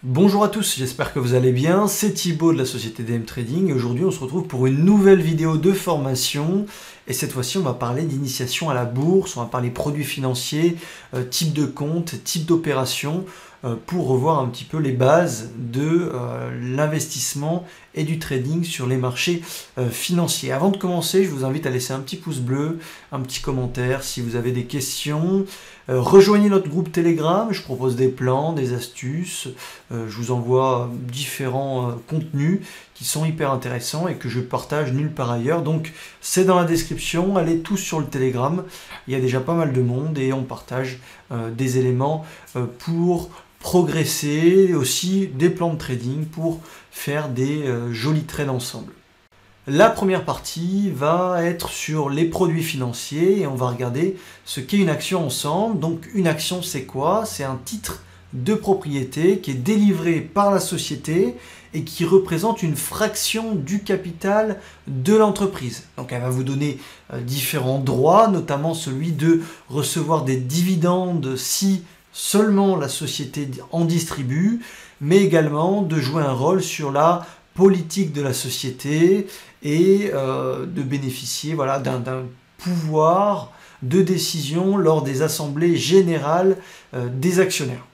Bonjour à tous, j'espère que vous allez bien, c'est Thibaut de la société DM Trading et aujourd'hui on se retrouve pour une nouvelle vidéo de formation et cette fois-ci on va parler d'initiation à la bourse, on va parler produits financiers, type de compte, type d'opération pour revoir un petit peu les bases de l'investissement et du trading sur les marchés financiers. Avant de commencer, je vous invite à laisser un petit pouce bleu, un petit commentaire si vous avez des questions. Rejoignez notre groupe Telegram, je propose des plans, des astuces, je vous envoie différents contenus qui sont hyper intéressants et que je partage nulle part ailleurs. Donc c'est dans la description, allez tous sur le Telegram, il y a déjà pas mal de monde et on partage des éléments pour progresser, aussi des plans de trading pour faire des jolis trades ensemble. La première partie va être sur les produits financiers et on va regarder ce qu'est une action ensemble. Donc une action c'est quoi? C'est un titre de propriété qui est délivré par la société et qui représente une fraction du capital de l'entreprise. Donc elle va vous donner différents droits, notamment celui de recevoir des dividendes si seulement la société en distribue, mais également de jouer un rôle sur la politique de la société et de bénéficier d'un pouvoir de décision lors des assemblées générales des actionnaires.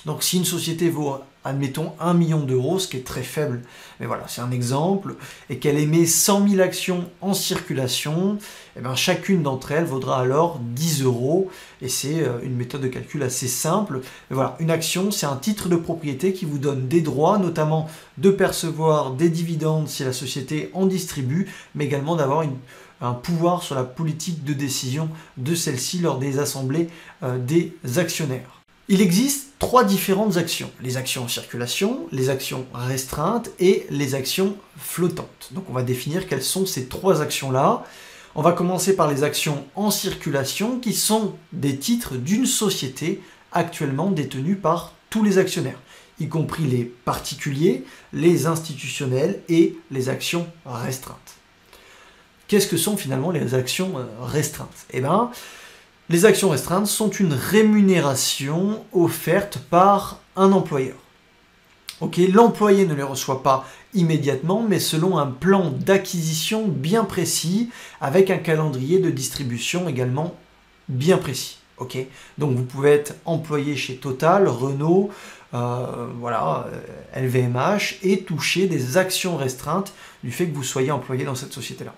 Donc si une société vaut, admettons, 1 million d'euros, ce qui est très faible, mais voilà, c'est un exemple, et qu'elle émet 100 000 actions en circulation, et bien chacune d'entre elles vaudra alors 10 euros, et c'est une méthode de calcul assez simple. Mais voilà, une action, c'est un titre de propriété qui vous donne des droits, notamment de percevoir des dividendes si la société en distribue, mais également d'avoir un pouvoir sur la politique de décision de celle-ci lors des assemblées des actionnaires. Il existe 3 différentes actions, les actions en circulation, les actions restreintes et les actions flottantes. Donc on va définir quelles sont ces 3 actions-là. On va commencer par les actions en circulation qui sont des titres d'une société actuellement détenus par tous les actionnaires, y compris les particuliers, les institutionnels et les actions restreintes. Qu'est-ce que sont finalement les actions restreintes? Eh bien, les actions restreintes sont une rémunération offerte par un employeur. L'employé ne les reçoit pas immédiatement, mais selon un plan d'acquisition bien précis, avec un calendrier de distribution également bien précis. Donc vous pouvez être employé chez Total, Renault, LVMH et toucher des actions restreintes du fait que vous soyez employé dans cette société-là.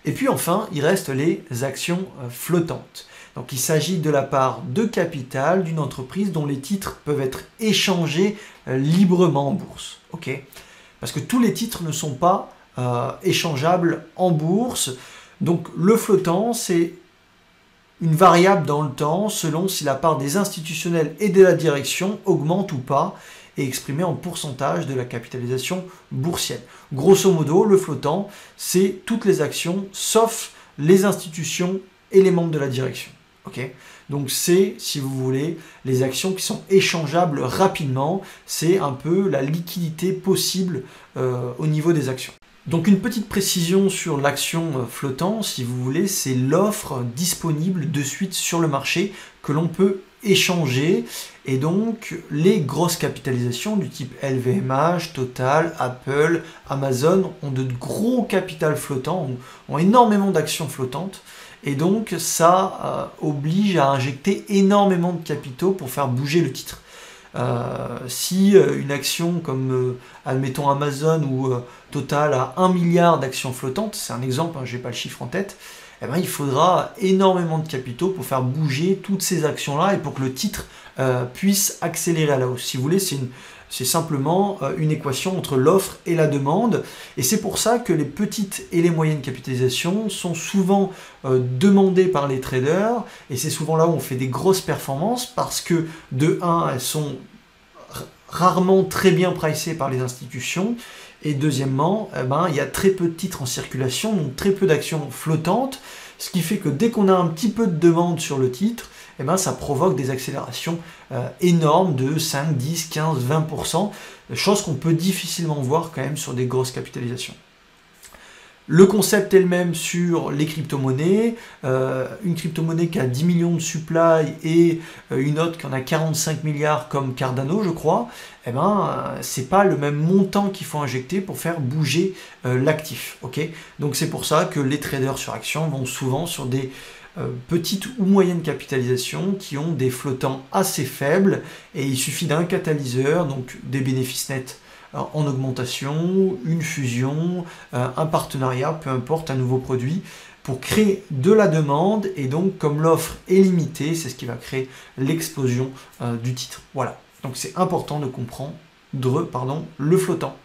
Et puis enfin, il reste les actions flottantes. Donc il s'agit de la part de capital d'une entreprise dont les titres peuvent être échangés librement en bourse. Parce que tous les titres ne sont pas échangeables en bourse. Donc le flottant, c'est une variable dans le temps selon si la part des institutionnels et de la direction augmente ou pas, et exprimé en pourcentage de la capitalisation boursière. Grosso modo, le flottant, c'est toutes les actions, sauf les institutions et les membres de la direction. Donc c'est, si vous voulez, les actions qui sont échangeables rapidement, c'est un peu la liquidité possible au niveau des actions. Donc une petite précision sur l'action flottant, si vous voulez, c'est l'offre disponible de suite sur le marché que l'on peut échanger, et donc les grosses capitalisations du type LVMH, Total, Apple, Amazon ont de gros capital flottant, ont énormément d'actions flottantes, et donc ça oblige à injecter énormément de capitaux pour faire bouger le titre. Si une action comme admettons Amazon ou Total a 1 milliard d'actions flottantes, c'est un exemple, je n'ai pas le chiffre en tête, il faudra énormément de capitaux pour faire bouger toutes ces actions-là et pour que le titre puisse accélérer à la hausse. Si vous voulez, c'est simplement une équation entre l'offre et la demande. Et c'est pour ça que les petites et les moyennes capitalisations sont souvent demandées par les traders. Et c'est souvent là où on fait des grosses performances parce que, de 1, elles sont rarement très bien pricées par les institutions. Et deuxièmement, il y a très peu de titres en circulation, donc très peu d'actions flottantes, ce qui fait que dès qu'on a un petit peu de demande sur le titre, ça provoque des accélérations énormes de 5, 10, 15, 20%, chose qu'on peut difficilement voir quand même sur des grosses capitalisations. Le concept est le même sur les crypto-monnaies. Une crypto-monnaie qui a 10 millions de supply et une autre qui en a 45 milliards comme Cardano, je crois, eh ben, c'est pas le même montant qu'il faut injecter pour faire bouger l'actif. Okay, donc c'est pour ça que les traders sur actions vont souvent sur des petites ou moyennes capitalisations qui ont des flottants assez faibles et il suffit d'un catalyseur, donc des bénéfices nets en augmentation, une fusion, un partenariat, peu importe, un nouveau produit, pour créer de la demande, et donc comme l'offre est limitée, c'est ce qui va créer l'explosion du titre. Voilà, donc c'est important de comprendre le flottant.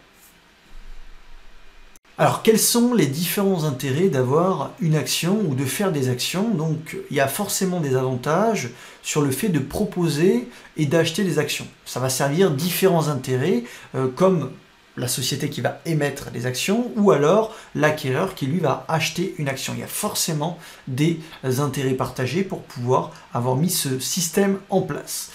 Alors, quels sont les différents intérêts d'avoir une action ou de faire des actions? Donc, il y a forcément des avantages sur le fait de proposer et d'acheter des actions. Ça va servir différents intérêts, comme la société qui va émettre les actions ou alors l'acquéreur qui lui va acheter une action. Il y a forcément des intérêts partagés pour pouvoir avoir mis ce système en place.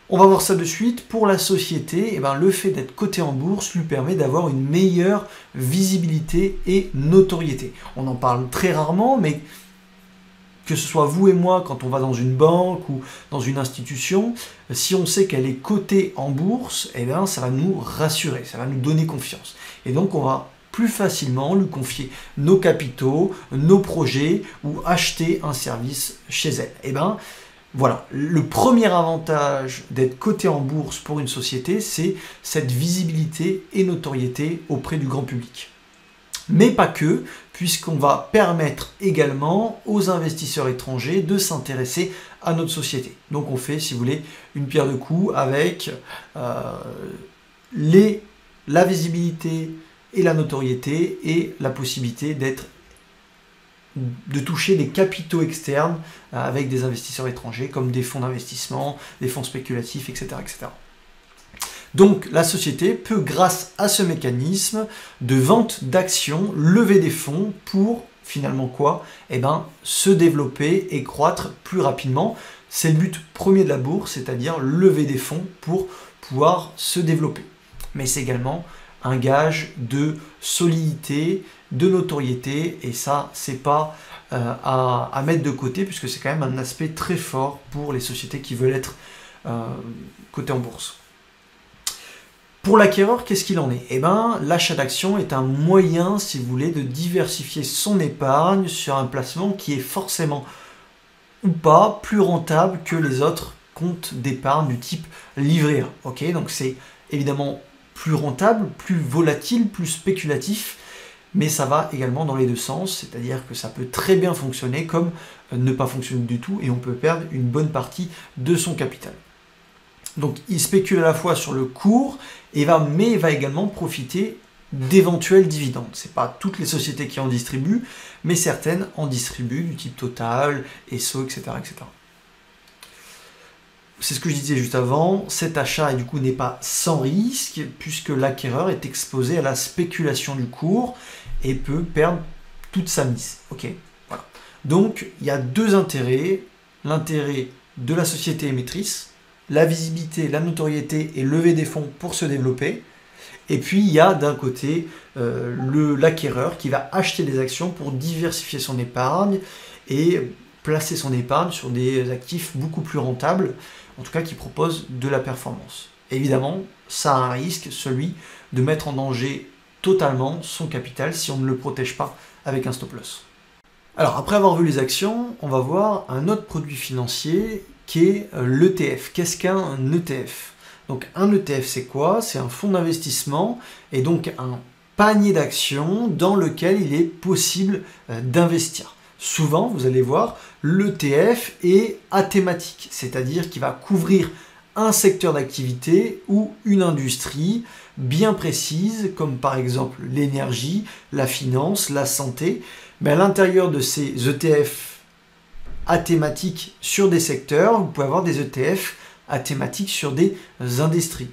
On va voir ça de suite. Pour la société, eh ben, le fait d'être coté en bourse lui permet d'avoir une meilleure visibilité et notoriété. On en parle très rarement, mais que ce soit vous et moi, quand on va dans une banque ou dans une institution, si on sait qu'elle est cotée en bourse, eh ben, ça va nous rassurer, ça va nous donner confiance. Et donc on va plus facilement lui confier nos capitaux, nos projets ou acheter un service chez elle. Eh ben, voilà, le premier avantage d'être coté en bourse pour une société, c'est cette visibilité et notoriété auprès du grand public. Mais pas que, puisqu'on va permettre également aux investisseurs étrangers de s'intéresser à notre société. Donc on fait, si vous voulez, une pierre de coups avec la visibilité et la notoriété et la possibilité de toucher des capitaux externes avec des investisseurs étrangers comme des fonds d'investissement, des fonds spéculatifs, etc., etc. Donc la société peut, grâce à ce mécanisme de vente d'actions, lever des fonds pour finalement quoi? Eh ben, se développer et croître plus rapidement. C'est le but premier de la bourse, c'est-à-dire lever des fonds pour pouvoir se développer. Mais c'est également un gage de solidité, de notoriété, et ça, c'est pas à mettre de côté, puisque c'est quand même un aspect très fort pour les sociétés qui veulent être cotées en bourse. Pour l'acquéreur, qu'est-ce qu'il en est? Eh bien, l'achat d'actions est un moyen, si vous voulez, de diversifier son épargne sur un placement qui est forcément ou pas plus rentable que les autres comptes d'épargne du type livret A. Okay, donc c'est évidemment plus rentable, plus volatile, plus spéculatif, mais ça va également dans les deux sens, c'est-à-dire que ça peut très bien fonctionner comme ne pas fonctionner du tout et on peut perdre une bonne partie de son capital. Donc il spécule à la fois sur le cours, mais va également profiter d'éventuels dividendes. Ce n'est pas toutes les sociétés qui en distribuent, mais certaines en distribuent, du type Total, Esso, etc., etc. C'est ce que je disais juste avant, cet achat du coup n'est pas sans risque, puisque l'acquéreur est exposé à la spéculation du cours et peut perdre toute sa mise. Okay, voilà. Donc il y a deux intérêts, l'intérêt de la société émettrice, la visibilité, la notoriété et lever des fonds pour se développer. Et puis il y a d'un côté l'acquéreur qui va acheter des actions pour diversifier son épargne et placer son épargne sur des actifs beaucoup plus rentables, en tout cas qui proposent de la performance. Évidemment, ça a un risque, celui de mettre en danger totalement son capital si on ne le protège pas avec un stop loss. Alors après avoir vu les actions, on va voir un autre produit financier qui est l'ETF. Qu'est-ce qu'un ETF? Donc un ETF, c'est quoi? C'est un fonds d'investissement et donc un panier d'actions dans lequel il est possible d'investir. Souvent, vous allez voir, l'ETF est athématique, c'est-à-dire qu'il va couvrir un secteur d'activité ou une industrie bien précise, comme par exemple l'énergie, la finance, la santé. Mais à l'intérieur de ces ETF athématiques sur des secteurs, vous pouvez avoir des ETF athématiques sur des industries.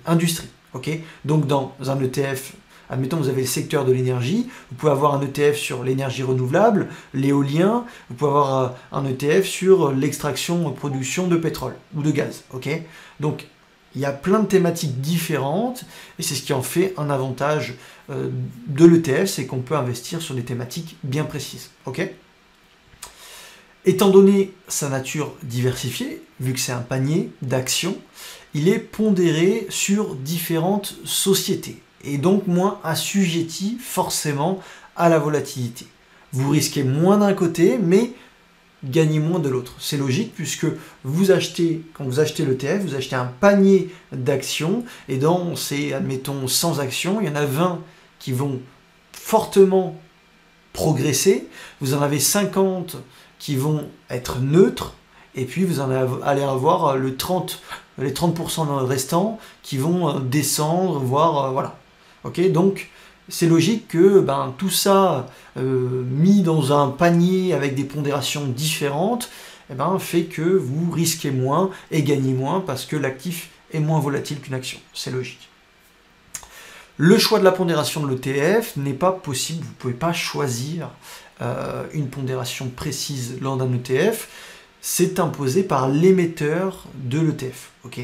Okay, donc dans un ETF, admettons vous avez le secteur de l'énergie, vous pouvez avoir un ETF sur l'énergie renouvelable, l'éolien, vous pouvez avoir un ETF sur l'extraction, production de pétrole ou de gaz. Okay, donc Il y a plein de thématiques différentes et c'est ce qui en fait un avantage de l'ETF, c'est qu'on peut investir sur des thématiques bien précises. Ok ? Étant donné sa nature diversifiée, vu que c'est un panier d'actions, il est pondéré sur différentes sociétés et donc moins assujetti forcément à la volatilité. Vous risquez moins d'un côté, mais gagnez moins de l'autre. C'est logique puisque quand vous achetez l'ETF, vous achetez un panier d'actions et dans ces, admettons, 100 actions, il y en a 20 qui vont fortement progresser, vous en avez 50 qui vont être neutres, et puis vous allez avoir les 30% restants qui vont descendre, voire voilà. Ok, donc c'est logique que tout ça mis dans un panier avec des pondérations différentes fait que vous risquez moins et gagnez moins parce que l'actif est moins volatile qu'une action. C'est logique. Le choix de la pondération de l'ETF n'est pas possible, vous ne pouvez pas choisir une pondération précise lors d'un ETF, c'est imposé par l'émetteur de l'ETF. Ok ? Vous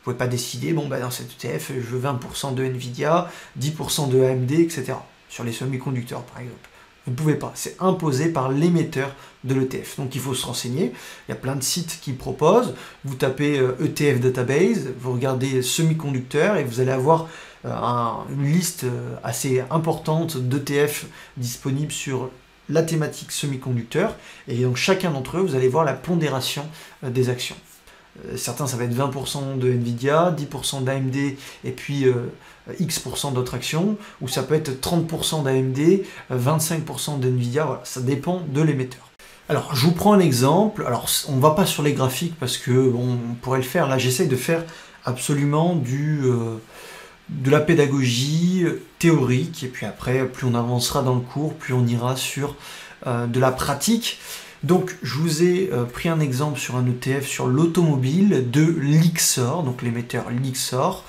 ne pouvez pas décider, dans cet ETF, je veux 20% de Nvidia, 10% de AMD, etc. Sur les semi-conducteurs, par exemple. Vous ne pouvez pas, c'est imposé par l'émetteur de l'ETF. Donc il faut se renseigner, il y a plein de sites qui proposent, vous tapez ETF Database, vous regardez semi-conducteurs et vous allez avoir une liste assez importante d'ETF disponibles sur la thématique semi-conducteur, et donc chacun d'entre eux, vous allez voir la pondération des actions. Certains, ça va être 20% de Nvidia, 10% d'AMD, et puis X% d'autres actions, ou ça peut être 30% d'AMD, 25% d'Nvidia, voilà, ça dépend de l'émetteur. Alors, je vous prends un exemple, alors on ne va pas sur les graphiques, parce que on pourrait le faire, là j'essaye de faire absolument de la pédagogie théorique, et puis après, plus on avancera dans le cours, plus on ira sur de la pratique. Donc, je vous ai pris un exemple sur un ETF sur l'automobile de Lyxor, donc l'émetteur Lyxor,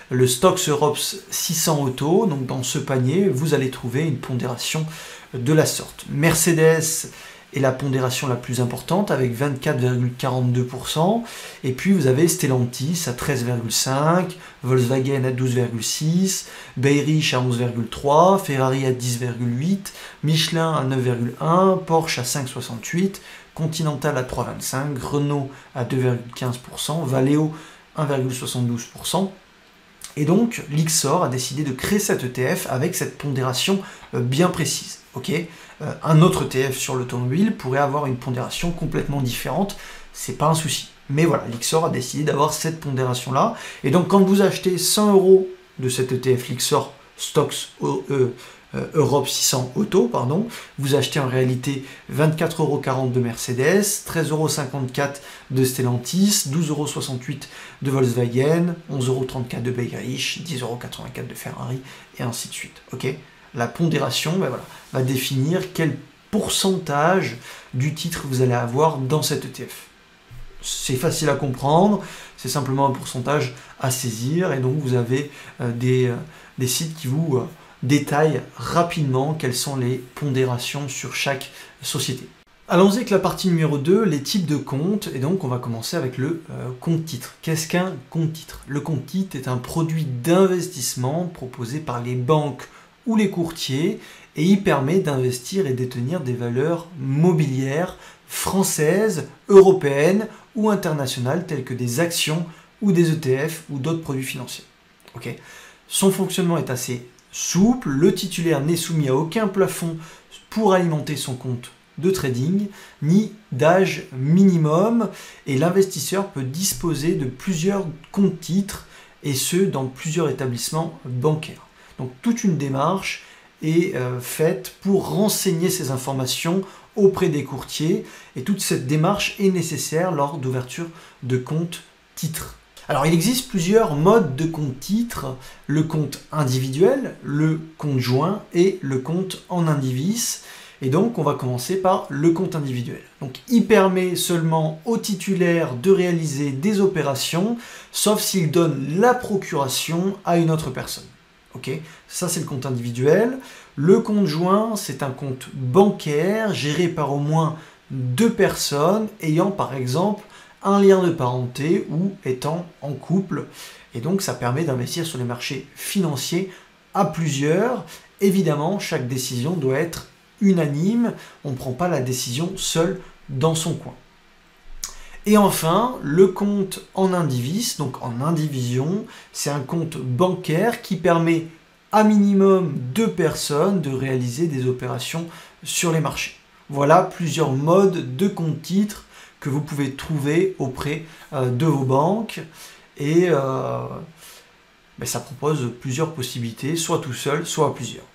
le Stoxx Europe 600 Auto. Donc, dans ce panier, vous allez trouver une pondération de la sorte. Mercedes est la pondération la plus importante avec 24,42%. Et puis vous avez Stellantis à 13,5%, Volkswagen à 12,6%, Bayrich à 11,3%, Ferrari à 10,8%, Michelin à 9,1%, Porsche à 5,68%, Continental à 3,25%, Renault à 2,15%, Valeo 1,72%. Et donc, Lyxor a décidé de créer cet ETF avec cette pondération bien précise. Okay, un autre ETF sur l'automobile pourrait avoir une pondération complètement différente, c'est pas un souci. Mais voilà, Lyxor a décidé d'avoir cette pondération-là. Et donc, quand vous achetez 100 € de cet ETF Lyxor Stoxx Europe 600 Auto, vous achetez en réalité 24,40 € de Mercedes, 13,54 € de Stellantis, 12,68 € de Volkswagen, 11,34 € de Bayrich, 10,84 € de Ferrari, et ainsi de suite. Okay, la pondération va définir quel pourcentage du titre vous allez avoir dans cet ETF. C'est facile à comprendre, c'est simplement un pourcentage à saisir, et donc vous avez des sites qui vous détaillent rapidement quelles sont les pondérations sur chaque société. Allons-y avec la partie numéro 2, les types de comptes, et donc on va commencer avec le compte titre. Qu'est-ce qu'un compte titre? Le compte titre est un produit d'investissement proposé par les banques ou les courtiers, et il permet d'investir et détenir des valeurs mobilières françaises, européennes ou internationales telles que des actions ou des ETF ou d'autres produits financiers. Okay. Son fonctionnement est assez souple, le titulaire n'est soumis à aucun plafond pour alimenter son compte de trading, ni d'âge minimum, et l'investisseur peut disposer de plusieurs comptes titres, et ce dans plusieurs établissements bancaires. Donc toute une démarche est faite pour renseigner ces informations auprès des courtiers, et toute cette démarche est nécessaire lors d'ouverture de compte titres. Alors il existe plusieurs modes de compte titre, le compte individuel, le compte joint et le compte en indivis. Et donc on va commencer par le compte individuel. Donc il permet seulement au titulaire de réaliser des opérations, sauf s'il donne la procuration à une autre personne. Okay, ça c'est le compte individuel. Le compte joint, c'est un compte bancaire géré par au moins 2 personnes ayant par exemple un lien de parenté ou étant en couple. Et donc ça permet d'investir sur les marchés financiers à plusieurs. Évidemment, chaque décision doit être unanime. On ne prend pas la décision seul dans son coin. Et enfin, le compte en indivis, donc en indivision, c'est un compte bancaire qui permet à minimum 2 personnes de réaliser des opérations sur les marchés. Voilà plusieurs modes de compte titre que vous pouvez trouver auprès de vos banques et ça propose plusieurs possibilités, soit tout seul, soit à plusieurs.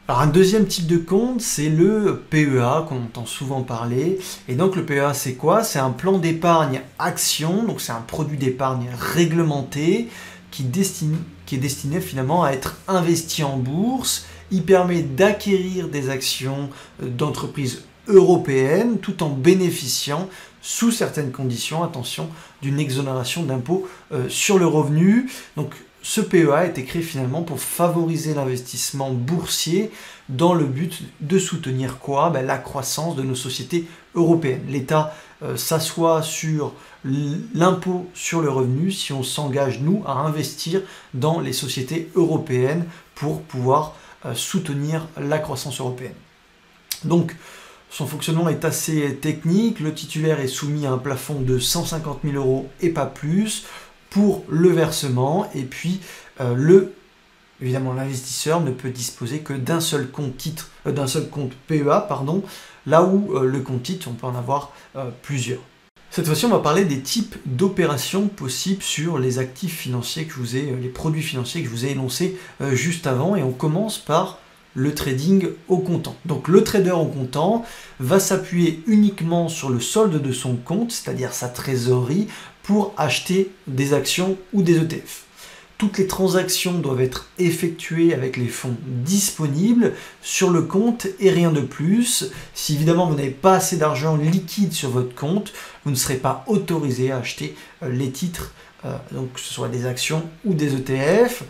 Alors un deuxième type de compte, c'est le PEA qu'on entend souvent parler. Et donc le PEA, c'est quoi? C'est un plan d'épargne action, donc c'est un produit d'épargne réglementé qui est destiné finalement à être investi en bourse. Il permet d'acquérir des actions d'entreprises européennes tout en bénéficiant, sous certaines conditions, attention, d'une exonération d'impôt sur le revenu. Donc ce PEA a été créé finalement pour favoriser l'investissement boursier dans le but de soutenir quoi? La croissance de nos sociétés européennes. L'État s'assoit sur l'impôt sur le revenu si on s'engage, nous, à investir dans les sociétés européennes pour pouvoir soutenir la croissance européenne. Donc, son fonctionnement est assez technique. Le titulaire est soumis à un plafond de 150 000 € et pas plus pour le versement. Et puis, évidemment, l'investisseur ne peut disposer que d'un seul compte PEA, là où le compte titre, on peut en avoir plusieurs. Cette fois-ci, on va parler des types d'opérations possibles sur les actifs financiers les produits financiers que je vous ai énoncés juste avant. Et on commence par le trading au comptant. Donc le trader au comptant va s'appuyer uniquement sur le solde de son compte, c'est-à-dire sa trésorerie, pour acheter des actions ou des ETF. Toutes les transactions doivent être effectuées avec les fonds disponibles sur le compte et rien de plus. Si évidemment vous n'avez pas assez d'argent liquide sur votre compte, vous ne serez pas autorisé à acheter les titres, donc que ce soit des actions ou des ETF.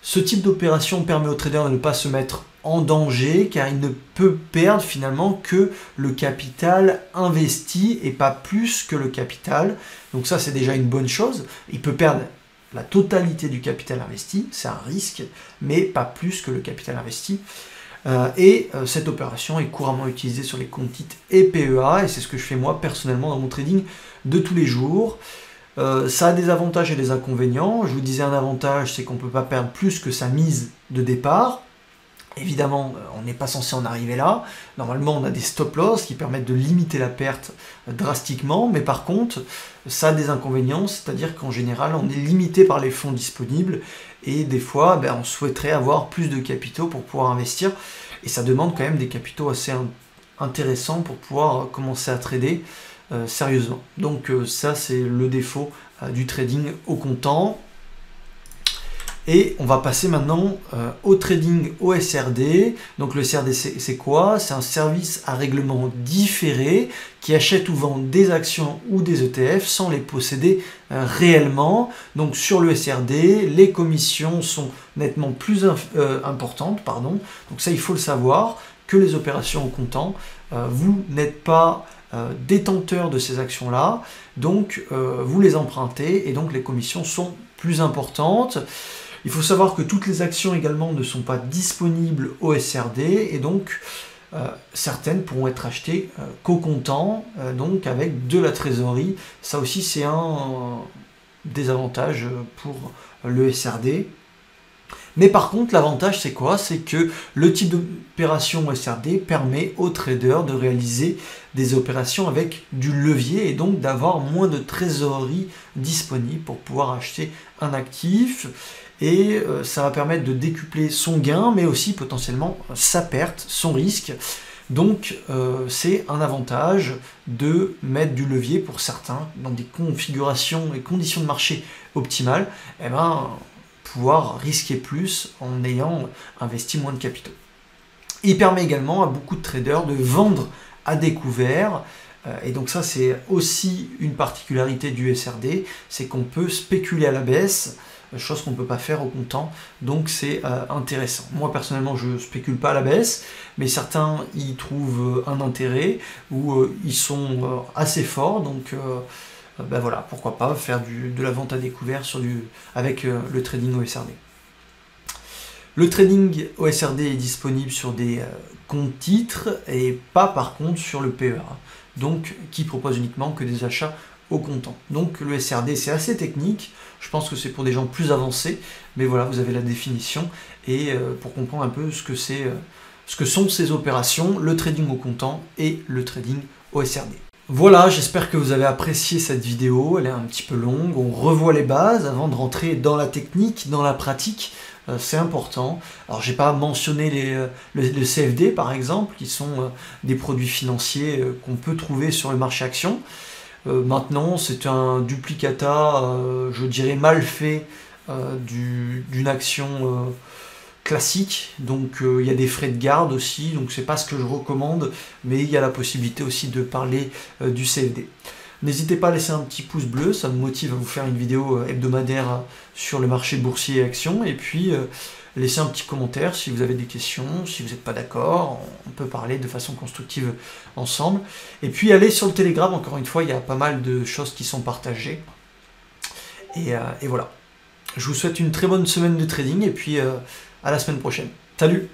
Ce type d'opération permet au trader de ne pas se mettre en danger car il ne peut perdre finalement que le capital investi et pas plus que le capital. Donc ça c'est déjà une bonne chose. Il peut perdre la totalité du capital investi, c'est un risque, mais pas plus que le capital investi. Cette opération est couramment utilisée sur les comptes titres et PEA et c'est ce que je fais moi personnellement dans mon trading de tous les jours. Ça a des avantages et des inconvénients. Je vous disais un avantage, c'est qu'on ne peut pas perdre plus que sa mise de départ. Évidemment, on n'est pas censé en arriver là. Normalement, on a des stop-loss qui permettent de limiter la perte drastiquement. Mais par contre, ça a des inconvénients, c'est-à-dire qu'en général, on est limité par les fonds disponibles. Et des fois, on souhaiterait avoir plus de capitaux pour pouvoir investir. Et ça demande quand même des capitaux assez intéressants pour pouvoir commencer à trader sérieusement. Donc ça, c'est le défaut du trading au comptant. Et on va passer maintenant au trading au SRD. Donc le SRD, c'est quoi? C'est un service à règlement différé qui achète ou vend des actions ou des ETF sans les posséder réellement. Donc sur le SRD, les commissions sont nettement plus importantes. Donc ça, il faut le savoir, que les opérations au comptant, vous n'êtes pas détenteur de ces actions-là, donc vous les empruntez et donc les commissions sont plus importantes. Il faut savoir que toutes les actions également ne sont pas disponibles au SRD et donc certaines pourront être achetées qu'au comptant, donc avec de la trésorerie. Ça aussi c'est un désavantage pour le SRD. Mais par contre, l'avantage, c'est quoi? C'est que le type d'opération SRD permet aux traders de réaliser des opérations avec du levier et donc d'avoir moins de trésorerie disponible pour pouvoir acheter un actif. Et ça va permettre de décupler son gain, mais aussi potentiellement sa perte, son risque. Donc c'est un avantage de mettre du levier pour certains dans des configurations et conditions de marché optimales. Pouvoir risquer plus en ayant investi moins de capitaux. Il permet également à beaucoup de traders de vendre à découvert et donc ça c'est aussi une particularité du SRD, c'est qu'on peut spéculer à la baisse chose qu'on ne peut pas faire au comptant, donc c'est intéressant. Moi personnellement je ne spécule pas à la baisse, mais certains y trouvent un intérêt, ou ils sont assez forts, donc ben voilà, pourquoi pas faire de la vente à découvert avec le trading OSRD. Le trading OSRD est disponible sur des comptes titres et pas par contre sur le PEA, donc qui propose uniquement que des achats au comptant. Donc le SRD c'est assez technique, je pense que c'est pour des gens plus avancés, mais voilà, vous avez la définition et pour comprendre un peu ce que sont ces opérations, le trading au comptant et le trading OSRD. Voilà, j'espère que vous avez apprécié cette vidéo, elle est un petit peu longue, on revoit les bases avant de rentrer dans la technique, dans la pratique, c'est important. Alors j'ai pas mentionné le CFD par exemple, qui sont des produits financiers qu'on peut trouver sur le marché action. Maintenant c'est un duplicata, je dirais mal fait, d'une action classique, donc il y a des frais de garde aussi, donc c'est pas ce que je recommande, mais il y a la possibilité aussi de parler du CFD. N'hésitez pas à laisser un petit pouce bleu, ça me motive à vous faire une vidéo hebdomadaire sur le marché boursier et actions, et puis laissez un petit commentaire si vous avez des questions, si vous n'êtes pas d'accord, on peut parler de façon constructive ensemble. Et puis allez sur le Telegram, encore une fois, il y a pas mal de choses qui sont partagées. Et voilà. Je vous souhaite une très bonne semaine de trading, et puis à la semaine prochaine. Salut!